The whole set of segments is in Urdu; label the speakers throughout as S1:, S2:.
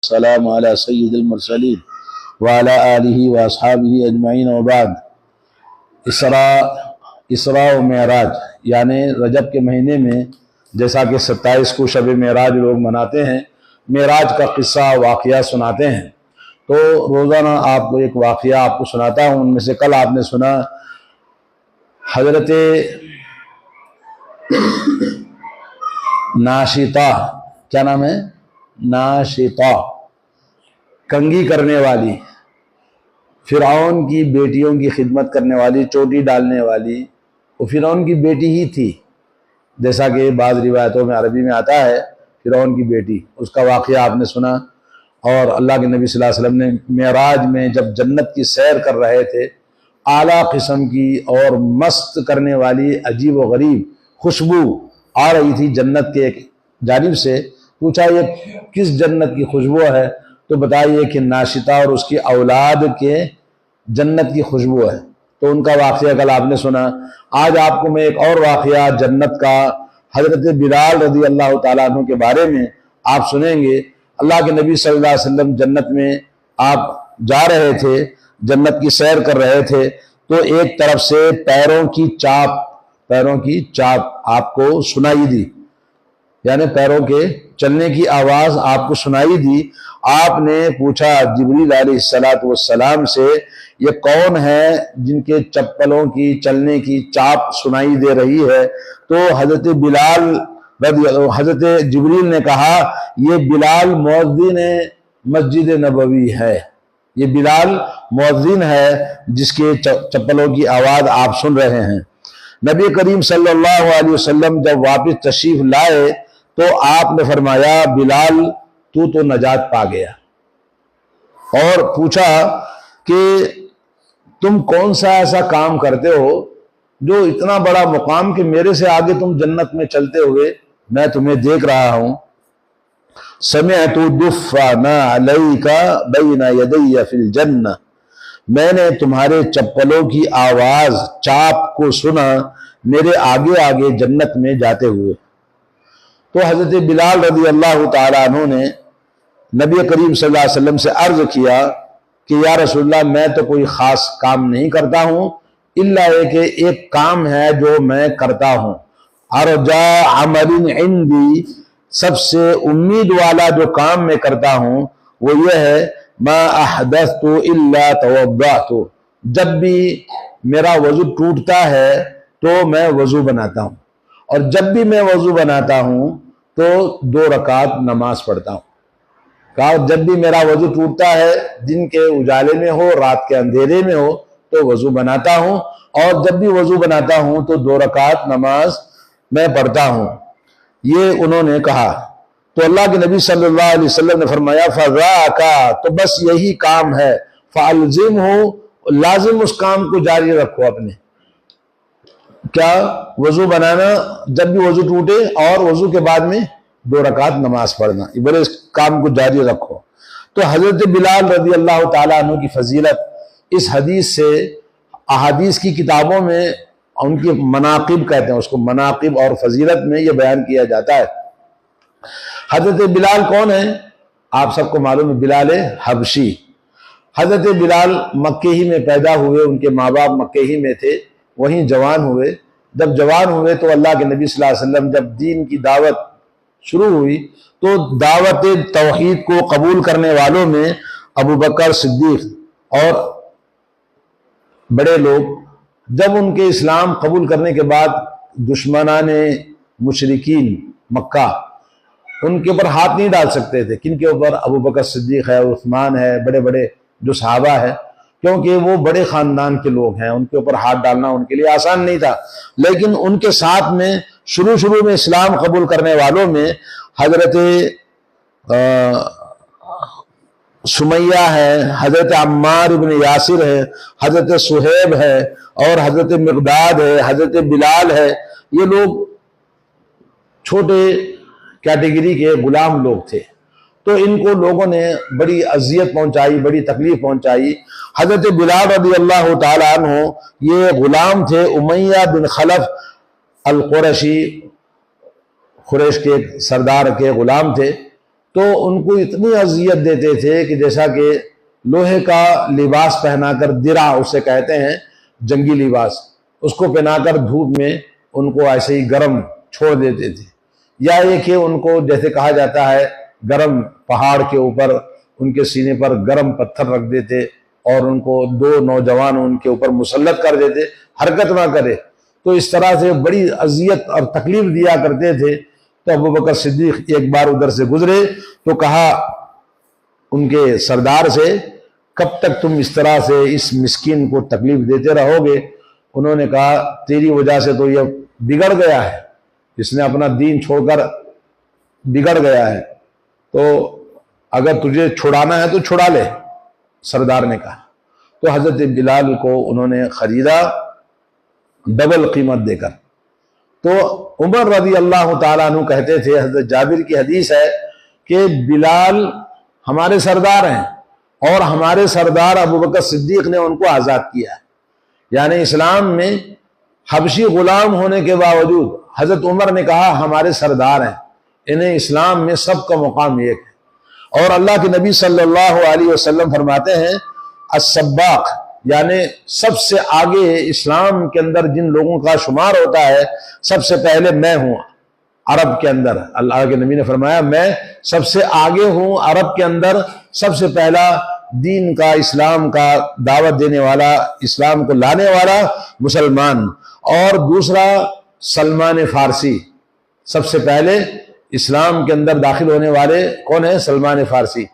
S1: والسلام على سید المرسلین وعلى آلہ واصحابہ اجمعین وبعد۔ اسراء و معراج یعنی رجب کے مہینے میں جیسا کہ 27 کو شب معراج لوگ مناتے ہیں، معراج کا قصہ واقعہ سناتے ہیں، تو روزانہ آپ کو ایک واقعہ آپ کو سناتا ہوں۔ ان میں سے کل آپ نے سنا حضرت ناشطہ، کیا نام ہے؟ ناشطہ، کنگھی کرنے والی، فرعون کی بیٹیوں کی خدمت کرنے والی، چوٹی ڈالنے والی، وہ فرعون کی بیٹی ہی تھی، جیسا کہ بعض روایتوں میں عربی میں آتا ہے فرعون کی بیٹی، اس کا واقعہ آپ نے سنا۔ اور اللہ کے نبی صلی اللہ علیہ وسلم نے معراج میں جب جنت کی سیر کر رہے تھے، اعلیٰ قسم کی اور مست کرنے والی عجیب و غریب خوشبو آ رہی تھی جنت کے جانب سے۔ پوچھا یہ کس جنت کی خوشبو ہے؟ تو بتائیے کہ ناشطہ اور اس کی اولاد کے جنت کی خوشبو ہے۔ تو ان کا واقعہ کل آپ نے سنا۔ آج آپ کو میں ایک اور واقعہ جنت کا حضرت بلال رضی اللہ تعالیٰ عنہ کے بارے میں آپ سنیں گے۔ اللہ کے نبی صلی اللہ علیہ وسلم جنت میں آپ جا رہے تھے، جنت کی سیر کر رہے تھے، تو ایک طرف سے پیروں کی چاپ آپ کو سنائی دی، یعنی پیروں کے چلنے کی آواز آپ کو سنائی دی۔ آپ نے پوچھا جبریل علیہ السلام سے، یہ کون ہے جن کے چپلوں کی چلنے کی چاپ سنائی دے رہی ہے؟ تو حضرت جبریل نے کہا یہ بلال مؤذن مسجد نبوی ہے، یہ بلال مؤذن ہے جس کے چپلوں کی آواز آپ سن رہے ہیں۔ نبی کریم صلی اللہ علیہ وسلم جب واپس تشریف لائے تو آپ نے فرمایا بلال تو نجات پا گیا، اور پوچھا کہ تم کون سا ایسا کام کرتے ہو جو اتنا بڑا مقام کہ میرے سے آگے تم جنت میں چلتے ہوئے میں تمہیں دیکھ رہا ہوں۔ سمعت دفن علیک بین یدی فی الجنہ، میں نے تمہارے چپلوں کی آواز چاپ کو سنا میرے آگے آگے جنت میں جاتے ہوئے۔ تو حضرت بلال رضی اللہ تعالیٰ عنہ نے نبی کریم صلی اللہ علیہ وسلم سے عرض کیا کہ یا رسول اللہ میں تو کوئی خاص کام نہیں کرتا ہوں، الا یہ کہ ایک کام ہے جو میں کرتا ہوں، ارجا عمل عندی، سب سے امید والا جو کام میں کرتا ہوں وہ یہ ہے ما احدثت الا توضأت، جب بھی میرا وضو ٹوٹتا ہے تو میں وضو بناتا ہوں، اور جب بھی میں وضو بناتا ہوں تو 2 رکعت نماز پڑھتا ہوں۔ کہا جب بھی میرا وضو ٹوٹتا ہے، دن کے اجالے میں ہو رات کے اندھیرے میں ہو تو وضو بناتا ہوں، اور جب بھی وضو بناتا ہوں تو 2 رکعت نماز میں پڑھتا ہوں، یہ انہوں نے کہا۔ تو اللہ کے نبی صلی اللہ علیہ وسلم نے فرمایا فَذَاكَ، تو بس یہی کام ہے، فَأَلْزِمْهُ، لازم اس کام کو جاری رکھو اپنے۔ کیا؟ وضو بنانا جب بھی وضو ٹوٹے، اور وضو کے بعد میں 2 رکعت نماز پڑھنا، یہ بڑے اس کام کو جاری رکھو۔ تو حضرت بلال رضی اللہ تعالیٰ عنہ کی فضیلت اس حدیث سے، احادیث کی کتابوں میں ان کی مناقب کہتے ہیں اس کو، مناقب اور فضیلت میں یہ بیان کیا جاتا ہے۔ حضرت بلال کون ہے؟ آپ سب کو معلوم ہے، بلال حبشی۔ حضرت بلال مکے ہی میں پیدا ہوئے، ان کے ماں باپ مکے ہی میں تھے، وہیں جوان ہوئے۔ جب جوان ہوئے تو اللہ کے نبی صلی اللہ علیہ وسلم جب دین کی دعوت شروع ہوئی تو دعوت توحید کو قبول کرنے والوں میں ابو بکر صدیق اور بڑے لوگ، جب ان کے اسلام قبول کرنے کے بعد دشمنان مشرکین مکہ ان کے اوپر ہاتھ نہیں ڈال سکتے تھے۔ کن کے اوپر؟ ابو بکر صدیق ہے، عثمان ہے، بڑے بڑے جو صحابہ ہیں، کیونکہ وہ بڑے خاندان کے لوگ ہیں، ان کے اوپر ہاتھ ڈالنا ان کے لیے آسان نہیں تھا۔ لیکن ان کے ساتھ میں شروع میں اسلام قبول کرنے والوں میں حضرت سمیہ ہے، حضرت عمار ابن یاسر ہے، حضرت صہیب ہے، اور حضرت مقداد ہے، حضرت بلال ہے۔ یہ لوگ چھوٹے کیٹیگری کے غلام لوگ تھے، تو ان کو لوگوں نے بڑی اذیت پہنچائی، بڑی تکلیف پہنچائی۔ حضرت بلال رضی اللہ تعالیٰ عنہ یہ غلام تھے، امیہ بن خلف القرشی، قریش کے سردار کے غلام تھے، تو ان کو اتنی اذیت دیتے تھے کہ جیسا کہ لوہے کا لباس پہنا کر، درع اسے کہتے ہیں، جنگی لباس، اس کو پہنا کر دھوپ میں ان کو ایسے ہی گرم چھوڑ دیتے تھے، یا یہ کہ ان کو جیسے کہا جاتا ہے گرم پہاڑ کے اوپر ان کے سینے پر گرم پتھر رکھ دیتے اور ان کو دو نوجوان ان کے اوپر مسلط کر دیتے، حرکت نہ کرے۔ تو اس طرح سے بڑی اذیت اور تکلیف دیا کرتے تھے۔ تو ابوبکر صدیق ایک بار ادھر سے گزرے تو کہا ان کے سردار سے، کب تک تم اس طرح سے اس مسکین کو تکلیف دیتے رہو گے؟ انہوں نے کہا تیری وجہ سے تو یہ بگڑ گیا ہے، اس نے اپنا دین چھوڑ کر بگڑ گیا ہے، تو اگر تجھے چھڑانا ہے تو چھڑا لے، سردار نے کہا۔ تو حضرت بلال کو انہوں نے خریدا ڈبل قیمت دے کر۔ تو عمر رضی اللہ تعالیٰ عنہ کہتے تھے، حضرت جابر کی حدیث ہے کہ بلال ہمارے سردار ہیں اور ہمارے سردار ابوبکر صدیق نے ان کو آزاد کیا ہے۔ یعنی اسلام میں حبشی غلام ہونے کے باوجود حضرت عمر نے کہا ہمارے سردار ہیں، انہیں اسلام میں سب کا مقام ایک ہے۔ اور اللہ کے نبی صلی اللہ علیہ وسلم فرماتے ہیں السباق، یعنی سب سے آگے اسلام کے اندر جن لوگوں کا شمار ہوتا ہے سب سے پہلے میں ہوں عرب کے اندر۔ اللہ کے نبی نے فرمایا میں سب سے آگے ہوں عرب کے اندر، سب سے پہلا دین کا، اسلام کا دعوت دینے والا، اسلام کو لانے والا مسلمان۔ اور دوسرا سلمان فارسی، سب سے پہلے اسلام کے اندر داخل ہونے والے کون ہیں؟ سلمان فارسی،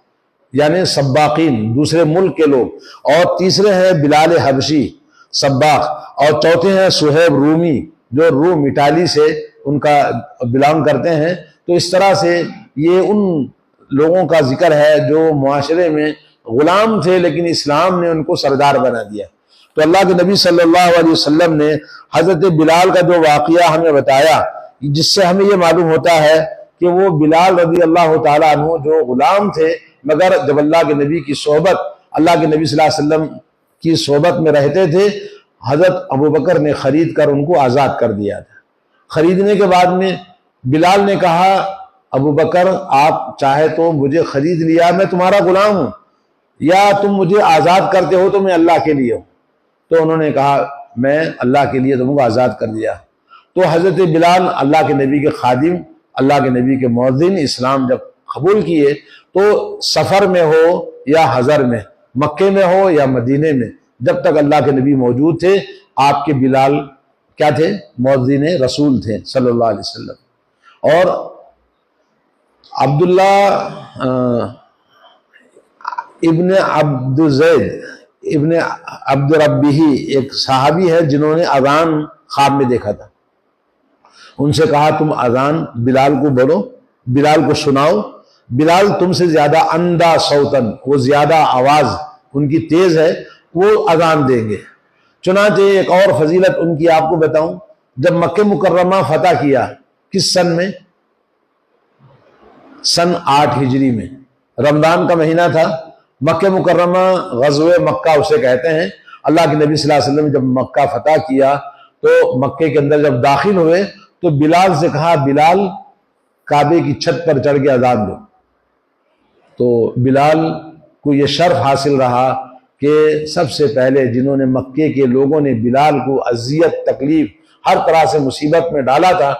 S1: یعنی سباقین، دوسرے ملک کے لوگ۔ اور تیسرے ہیں بلال حبشی سباق، اور چوتھے ہیں صہیب رومی جو روم اٹالی سے ان کا بلانگ کرتے ہیں۔ تو اس طرح سے یہ ان لوگوں کا ذکر ہے جو معاشرے میں غلام تھے لیکن اسلام نے ان کو سردار بنا دیا۔ تو اللہ کے نبی صلی اللہ علیہ وسلم نے حضرت بلال کا جو واقعہ ہمیں بتایا، جس سے ہمیں یہ معلوم ہوتا ہے کہ وہ بلال رضی اللہ تعالیٰ عنہ جو غلام تھے، مگر جب اللہ کے نبی کی صحبت، اللہ کے نبی صلی اللہ علیہ وسلم کی صحبت میں رہتے تھے، حضرت ابوبکر نے خرید کر ان کو آزاد کر دیا تھا۔ خریدنے کے بعد میں بلال نے کہا ابوبکر آپ چاہے تو مجھے خرید لیا، میں تمہارا غلام ہوں، یا تم مجھے آزاد کرتے ہو تو میں اللہ کے لیے ہوں۔ تو انہوں نے کہا میں اللہ کے لیے تم کو آزاد کر دیا۔ تو حضرت بلال اللہ کے نبی کے خادم، اللہ کے نبی کے مؤذن، اسلام جب قبول کیے تو سفر میں ہو یا حضر میں، مکے میں ہو یا مدینے میں، جب تک اللہ کے نبی موجود تھے آپ کے بلال کیا تھے؟ مؤذن رسول تھے صلی اللہ علیہ وسلم۔ اور عبداللہ ابن عبد زید ابن عبد ربی، ایک صحابی ہے جنہوں نے اذان خواب میں دیکھا تھا، ان سے کہا تم اذان بلال کو بولو، بلال کو سناؤ، بلال تم سے زیادہ اندھا صوتن، وہ زیادہ آواز ان کی تیز ہے، وہ اذان دیں گے۔ چنانچہ ایک اور فضیلت ان کی آپ کو بتاؤں، جب مکہ مکرمہ فتح کیا کس سن میں؟ سن 8 ہجری میں، رمضان کا مہینہ تھا۔ مکہ مکرمہ غزوہ مکہ اسے کہتے ہیں۔ اللہ کے نبی صلی اللہ علیہ وسلم جب مکہ فتح کیا تو مکے کے اندر جب داخل ہوئے تو بلال سے کہا بلال کعبے کی چھت پر چڑھ کے اذان دو۔ تو بلال کو یہ شرف حاصل رہا کہ سب سے پہلے جنہوں نے مکے کے لوگوں نے بلال کو اذیت، تکلیف، ہر طرح سے مصیبت میں ڈالا تھا،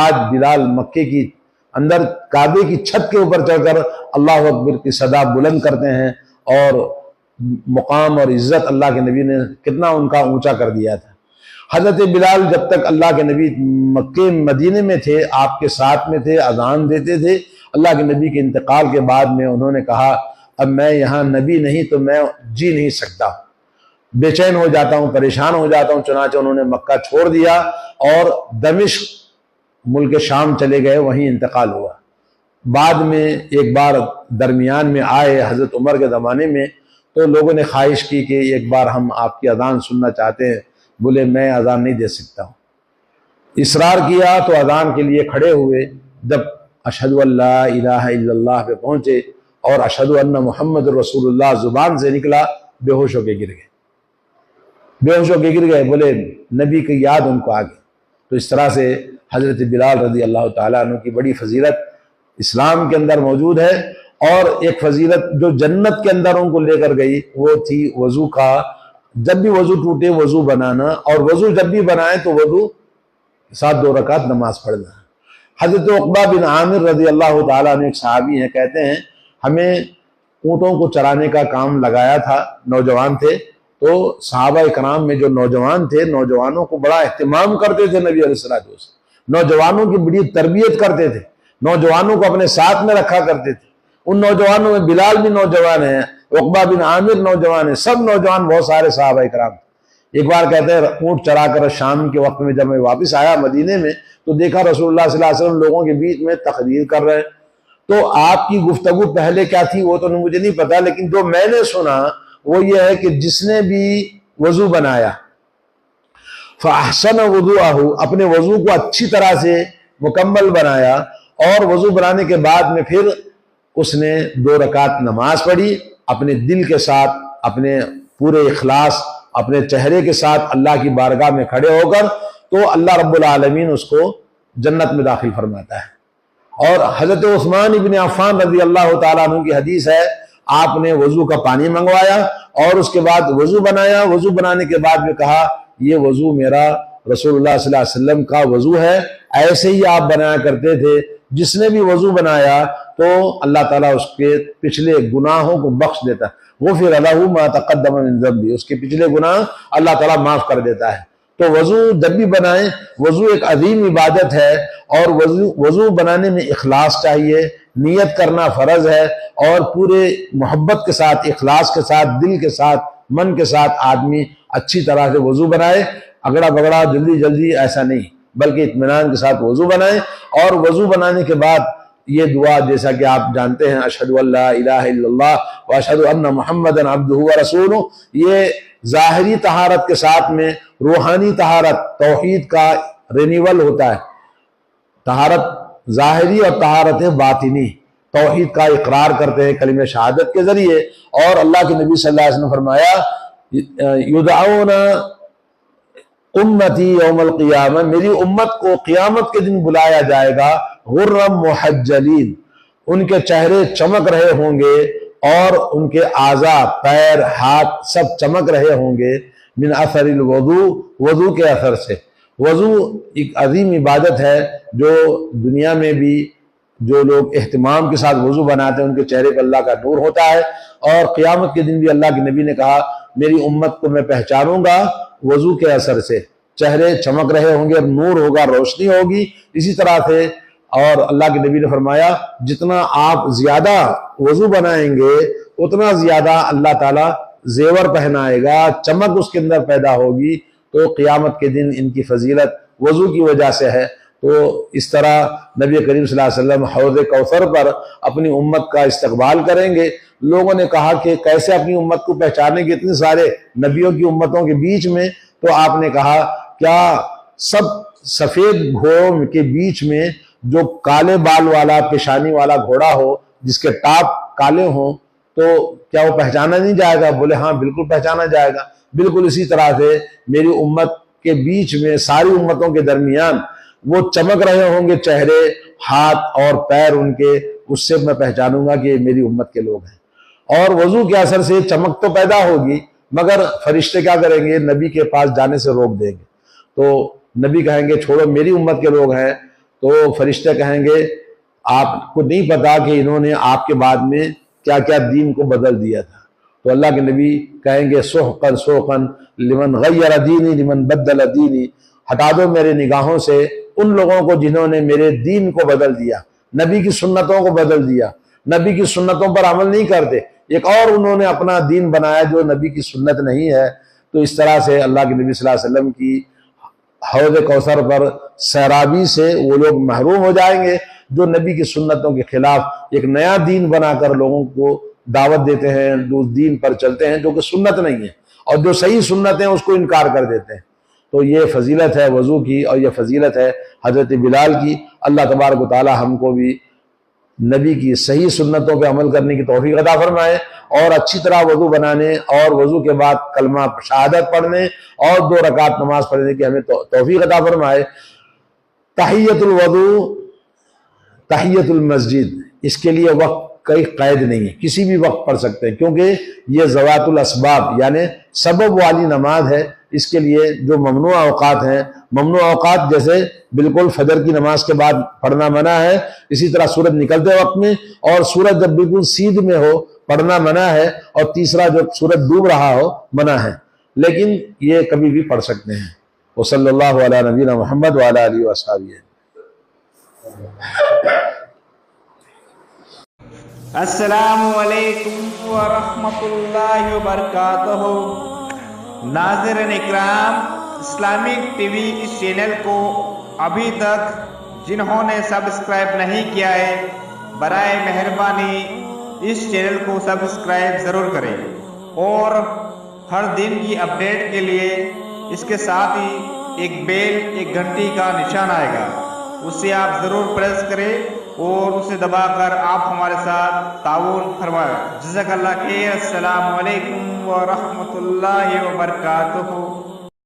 S1: آج بلال مکے کی اندر کعبے کی چھت کے اوپر چڑھ کر اللہ اکبر کی صدا بلند کرتے ہیں، اور مقام اور عزت اللہ کے نبی نے کتنا ان کا اونچا کر دیا تھا۔ حضرت بلال جب تک اللہ کے نبی مکے مدینے میں تھے، آپ کے ساتھ میں تھے، اذان دیتے تھے۔ اللہ کے نبی کے انتقال کے بعد میں انہوں نے کہا اب میں یہاں نبی نہیں تو میں جی نہیں سکتا، بے چین ہو جاتا ہوں، پریشان ہو جاتا ہوں۔ چنانچہ انہوں نے مکہ چھوڑ دیا اور دمشق ملک شام چلے گئے، وہیں انتقال ہوا۔ بعد میں ایک بار درمیان میں آئے حضرت عمر کے زمانے میں، تو لوگوں نے خواہش کی کہ ایک بار ہم آپ کی اذان سننا چاہتے ہیں۔ بولے میں اذان نہیں دے سکتا ہوں۔ اصرار کیا تو اذان کے لیے کھڑے ہوئے۔ جب اشہد ان لا الہ الا اللہ پہ پہنچے اور اشہد ان محمد رسول اللہ زبان سے نکلا، بے ہوش ہو کے گر گئے، بے ہوش ہو کے گر گئے۔ بولے نبی کی یاد ان کو آ گئی۔ تو اس طرح سے حضرت بلال رضی اللہ تعالیٰ عنہ کی بڑی فضیلت اسلام کے اندر موجود ہے۔ اور ایک فضیلت جو جنت کے اندر ان کو لے کر گئی وہ تھی وضو کا، جب بھی وضو ٹوٹے وضو بنانا، اور وضو جب بھی بنائے تو وضو ساتھ 2 رکعت نماز پڑھنا۔ حضرت عقبہ بن عامر رضی اللہ تعالیٰ عنہ ایک صحابی ہیں، کہتے ہیں ہمیں اونٹوں کو چرانے کا کام لگایا تھا، نوجوان تھے، تو صحابہ اکرام میں جو نوجوان تھے، نوجوانوں کو بڑا اہتمام کرتے تھے نبی علیہ الصلوۃ والسلام، نوجوانوں کی بڑی تربیت کرتے تھے، نوجوانوں کو اپنے ساتھ میں رکھا کرتے تھے۔ ان نوجوانوں میں بلال بھی نوجوان ہیں، عقبہ بن عامر نوجوان ہیں، سب نوجوان، بہت سارے صحابہ اکرام۔ ایک بار کہتے ہیں اونٹ چرا کر شام کے وقت میں جب میں واپس آیا مدینے میں تو دیکھا رسول اللہ صلی اللہ علیہ وسلم لوگوں کے بیچ میں تقریر کر رہے ہیں۔ تو آپ کی گفتگو پہلے کیا تھی وہ تو مجھے نہیں پتا، لیکن جو میں نے سنا وہ یہ ہے کہ جس نے بھی وضو بنایا فاحسن وضوءہ، اپنے وضو کو اچھی طرح سے مکمل بنایا، اور وضو بنانے کے بعد میں پھر اس نے 2 رکعت نماز پڑھی اپنے دل کے ساتھ، اپنے پورے اخلاص، اپنے چہرے کے ساتھ اللہ کی بارگاہ میں کھڑے ہو کر، تو اللہ رب العالمین اس کو جنت میں داخل فرماتا ہے۔ اور حضرت عثمان ابن عفان رضی اللہ تعالیٰ عنہ کی حدیث ہے، آپ نے وضو کا پانی منگوایا اور اس کے بعد وضو بنایا، وضو بنانے کے بعد میں کہا یہ وضو میرا رسول اللہ صلی اللہ علیہ وسلم کا وضو ہے، ایسے ہی آپ بنایا کرتے تھے۔ جس نے بھی وضو بنایا تو اللہ تعالیٰ اس کے پچھلے گناہوں کو بخش دیتا ہے، غفر لہ ما تقدم من ذنبہ، اس کے پچھلے گناہ اللہ تعالیٰ معاف کر دیتا ہے۔ تو وضو جب بھی بنائیں، وضو ایک عظیم عبادت ہے، اور وضو بنانے میں اخلاص چاہیے، نیت کرنا فرض ہے، اور پورے محبت کے ساتھ، اخلاص کے ساتھ، دل کے ساتھ، من کے ساتھ آدمی اچھی طرح سے وضو بنائے، اگڑا بگڑا جلدی جلدی ایسا نہیں، بلکہ اطمینان کے ساتھ وضو بنائیں۔ اور وضو بنانے کے بعد یہ دعا جیسا کہ آپ جانتے ہیں، اشہد ان لا الہ الا اللہ واشہد ان محمدا عبدہ ورسولہ، یہ ظاہری طہارت کے ساتھ میں روحانی طہارت، توحید کا رینیول ہوتا ہے، طہارت ظاہری اور طہارت باطنی، توحید کا اقرار کرتے ہیں کلمہ شہادت کے ذریعے۔ اور اللہ کے نبی صلی اللہ علیہ وسلم نے فرمایا یدعون امتی یوم القیامہ، میری امت کو قیامت کے دن بلایا جائے گا، غرم محجلین، ان کے چہرے چمک رہے ہوں گے، اور ان کے اعضاء، پیر، ہاتھ سب چمک رہے ہوں گے، من اثر الوضو، وضو کے اثر سے۔ وضو ایک عظیم عبادت ہے جو دنیا میں بھی جو لوگ اہتمام کے ساتھ وضو بناتے ہیں ان کے چہرے پر اللہ کا نور ہوتا ہے، اور قیامت کے دن بھی اللہ کے نبی نے کہا میری امت کو میں پہچانوں گا وضو کے اثر سے، چہرے چمک رہے ہوں گے، نور ہوگا، روشنی ہوگی۔ اسی طرح سے اور اللہ کے نبی نے فرمایا جتنا آپ زیادہ وضو بنائیں گے اتنا زیادہ اللہ تعالیٰ زیور پہنائے گا، چمک اس کے اندر پیدا ہوگی۔ تو قیامت کے دن ان کی فضیلت وضو کی وجہ سے ہے۔ تو اس طرح نبی کریم صلی اللہ علیہ وسلم حوض کوثر پر اپنی امت کا استقبال کریں گے۔ لوگوں نے کہا کہ کیسے اپنی امت کو پہچانیں گے اتنے سارے نبیوں کی امتوں کے بیچ میں؟ تو آپ نے کہا کیا سب سفید گھوڑوں کے بیچ میں جو کالے بال والا پیشانی والا گھوڑا ہو جس کے ٹاپ کالے ہوں تو کیا وہ پہچانا نہیں جائے گا؟ بولے ہاں بالکل پہچانا جائے گا۔ بالکل اسی طرح سے میری امت کے بیچ میں، ساری امتوں کے درمیان وہ چمک رہے ہوں گے چہرے، ہاتھ اور پیر ان کے، اس سے میں پہچانوں گا کہ یہ میری امت کے لوگ ہیں۔ اور وضو کے اثر سے چمک تو پیدا ہوگی، مگر فرشتے کیا کریں گے؟ نبی کے پاس جانے سے روک دیں گے۔ تو نبی کہیں گے چھوڑو میری امت کے لوگ ہیں، تو فرشتے کہیں گے آپ کو نہیں پتا کہ انہوں نے آپ کے بعد میں کیا کیا دین کو بدل دیا تھا۔ تو اللہ کے نبی کہیں گے سحقن سحقن لمن غیر دینی لمن بدل دینی، ہٹا دو میرے نگاہوں سے ان لوگوں کو جنہوں نے میرے دین کو بدل دیا، نبی کی سنتوں کو بدل دیا، نبی کی سنتوں پر عمل نہیں کرتے، ایک اور انہوں نے اپنا دین بنایا جو نبی کی سنت نہیں ہے۔ تو اس طرح سے اللہ کے نبی صلی اللہ علیہ وسلم کی حوض کوثر پر سیرابی سے وہ لوگ محروم ہو جائیں گے جو نبی کی سنتوں کے خلاف ایک نیا دین بنا کر لوگوں کو دعوت دیتے ہیں، اس دین پر چلتے ہیں جو کہ سنت نہیں ہے، اور جو صحیح سنت ہیں اس کو انکار کر دیتے ہیں۔ تو یہ فضیلت ہے وضو کی، اور یہ فضیلت ہے حضرت بلال کی۔ اللہ تبارک و تعالی ہم کو بھی نبی کی صحیح سنتوں پہ عمل کرنے کی توفیق عطا فرمائے، اور اچھی طرح وضو بنانے اور وضو کے بعد کلمہ شہادت پڑھنے اور 2 رکعت نماز پڑھنے کی ہمیں توفیق عطا فرمائے۔ تحیۃ الوضو تحیت المسجد، اس کے لیے وقت کوئی قید نہیں ہے، کسی بھی وقت پڑھ سکتے ہیں، کیونکہ یہ ذوات الاسباب یعنی سبب والی نماز ہے۔ اس کے لیے جو ممنوع اوقات ہیں، ممنوع اوقات جیسے بالکل فجر کی نماز کے بعد پڑھنا منع ہے، اسی طرح سورج نکلتے وقت میں، اور سورج جب بالکل سیدھ میں ہو پڑھنا منع ہے، اور تیسرا جب سورج ڈوب رہا ہو منع ہے، لیکن یہ کبھی بھی پڑھ سکتے ہیں۔ وصلی اللہ علی نبینا محمد وعلی آلہ وصحبہ۔
S2: السلام علیکم ورحمۃ اللہ وبرکاتہ۔ ناظرین اکرام، اسلامک ٹی وی اس چینل کو ابھی تک جنہوں نے سبسکرائب نہیں کیا ہے، برائے مہربانی اس چینل کو سبسکرائب ضرور کریں، اور ہر دن کی اپڈیٹ کے لیے اس کے ساتھ ہی ایک بیل، ایک گھنٹی کا نشان آئے گا، اسے آپ ضرور پریس کریں اور اسے دبا کر آپ ہمارے ساتھ تعاون فرمائیں۔ جزاک اللہ خیر۔ السلام علیکم ورحمۃ اللہ وبرکاتہ۔